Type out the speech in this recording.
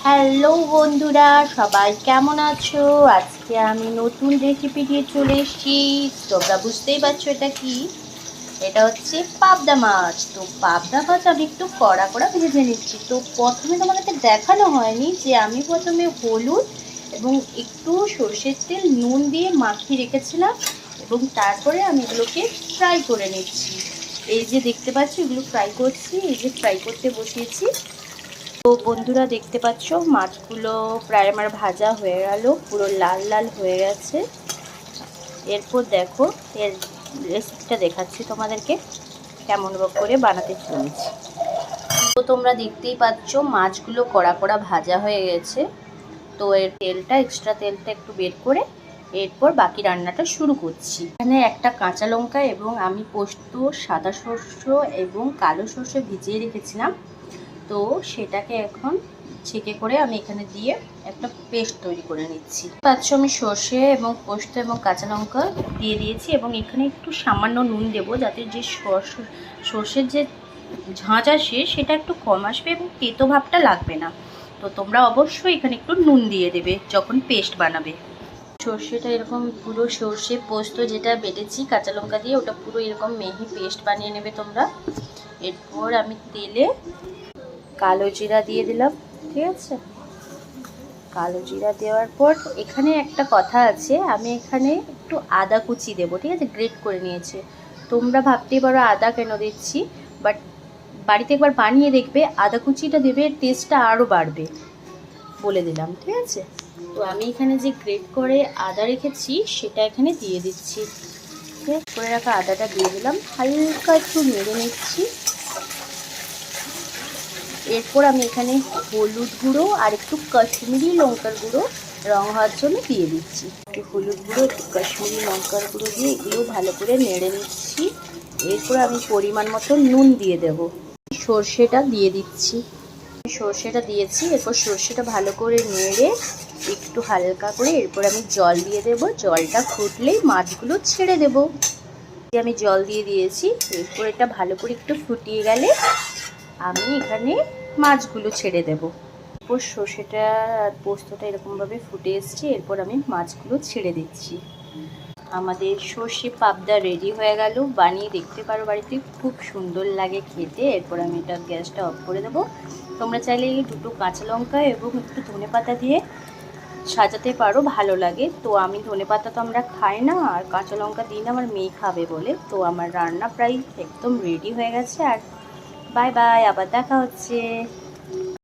Hello বন্ধুরা, সবাই কেমন আছো? আজকে আমি নতুন রেসিপি দিয়ে চলে এসেছি। তোমরা বুঝতেই পারছো এটা কি। এটা হচ্ছে পাবদা মাছ। তো পাবদা মাছ আমি একটু কড়া কড়া ভেজে নিচ্ছি। তো প্রথমে তোমাদেরকে দেখানো হয়নি যে আমি প্রথমে হলুদ এবং একটু সর্ষের তেল নুন দিয়ে মাখিয়ে রেখেছিলাম এবং তারপরে আমি এগুলোকে ফ্রাই করে নিচ্ছি। এই যে দেখতে পাচ্ছ এগুলো ফ্রাই করছি, এই যে ফ্রাই করতে বসিয়েছি। তো বন্ধুরা দেখতে পাচ্ছ মাছগুলো প্রায় আমার ভাজা হয়ে গেল, পুরো লাল লাল হয়ে গেছে। এরপর দেখো এর রেসিপিটা দেখাচ্ছি তোমাদেরকে কেমন করে বানাতে চলেছি। তো তোমরা দেখতেই পাচ্ছ মাছগুলো কড়া কড়া ভাজা হয়ে গেছে। তো এর এক্সট্রা তেলটা একটু বের করে এরপর বাকি রান্নাটা শুরু করছি। এখানে একটা কাঁচা লঙ্কা এবং আমি পোস্ত, সাদা সর্ষ এবং কালো সর্ষে ভিজিয়ে রেখেছিলাম। তো সেটাকে এখন ছেঁকে করে আমি এখানে দিয়ে একটা পেস্ট তৈরি করে নিচ্ছি। পাচ্ছ আমি সর্ষে এবং পোস্ত এবং কাঁচা লঙ্কা দিয়ে দিয়েছি এবং এখানে একটু সামান্য নুন দেবো যাতে যে সর্ষের যে ঝাঁঝ আসে সেটা একটু কম আসবে এবং তেতো ভাবটা লাগবে না। তো তোমরা অবশ্যই এখানে একটু নুন দিয়ে দেবে যখন পেস্ট বানাবে। সর্ষেটা এরকম পুরো সর্ষে পোস্ত যেটা বেটেছি কাঁচা লঙ্কা দিয়ে ওটা পুরো এরকম মিহি পেস্ট বানিয়ে নেবে তোমরা। এরপর আমি তেলে কালো জিরা দিয়ে দিলাম, ঠিক আছে। কালো জিরা দেওয়ার পর এখানে একটা কথা আছে, আমি এখানে একটু আদা কুচি দেবো, ঠিক আছে, গ্রেট করে নিয়েছি। তোমরা ভাবতেই পারো আদা কেন দিচ্ছি, বাট বাড়িতে একবার বানিয়ে দেখবে, আদা কুচিটা দেবে টেস্টটা আরও বাড়বে, বলে দিলাম, ঠিক আছে। তো আমি এখানে যে গ্রেট করে আদা রেখেছি সেটা এখানে দিয়ে দিচ্ছি, ঠিক আছে। করে রাখা আদাটা দিয়ে দিলাম, হালকা একটু নেড়ে নিচ্ছি। এরপর আমি এখানে হলুদ গুঁড়ো আর একটু কাশ্মীরি লঙ্কার গুঁড়ো রং হওয়ার জন্য দিয়ে দিচ্ছি। একটু হলুদ গুঁড়ো, একটু কাশ্মীরি লঙ্কার গুঁড়ো দিয়ে এগুলো ভালো করে নেড়ে নিচ্ছি। এরপর আমি পরিমাণ মতো নুন দিয়ে দেব। সর্ষেটা দিয়ে দিচ্ছি, সর্ষেটা দিয়েছি। এরপর সর্ষেটা ভালো করে নেড়ে একটু হালকা করে এরপর আমি জল দিয়ে দেব। জলটা ফুটলেই মাছগুলো ছেড়ে দেব। আমি জল দিয়ে দিয়েছি। এরপর এটা ভালো করে একটু ফুটিয়ে গেলে আমি এখানে মাছগুলো ছেড়ে দেব। এরপর সর্ষেটা আর পোস্তটা এরকমভাবে ফুটে এসছে। এরপর আমি মাছগুলো ছেড়ে দিচ্ছি। আমাদের সর্ষে পাবদা রেডি হয়ে গেল। বানিয়ে দেখতে পারো বাড়িতে, খুব সুন্দর লাগে খেতে। এরপর আমি এটা গ্যাসটা অফ করে দেবো। তোমরা চাইলে দুটো কাঁচা লঙ্কা এবং একটু ধনেপাতা দিয়ে সাজাতে পারো, ভালো লাগে। তো আমি ধনেপাতা তো আমরা খাই না আর কাঁচা লঙ্কা দিই না, আমার মেয়ে খাবে বলে। তো আমার রান্না প্রায় একদম রেডি হয়ে গেছে। আর বাই বাই, আবার দেখা হচ্ছে।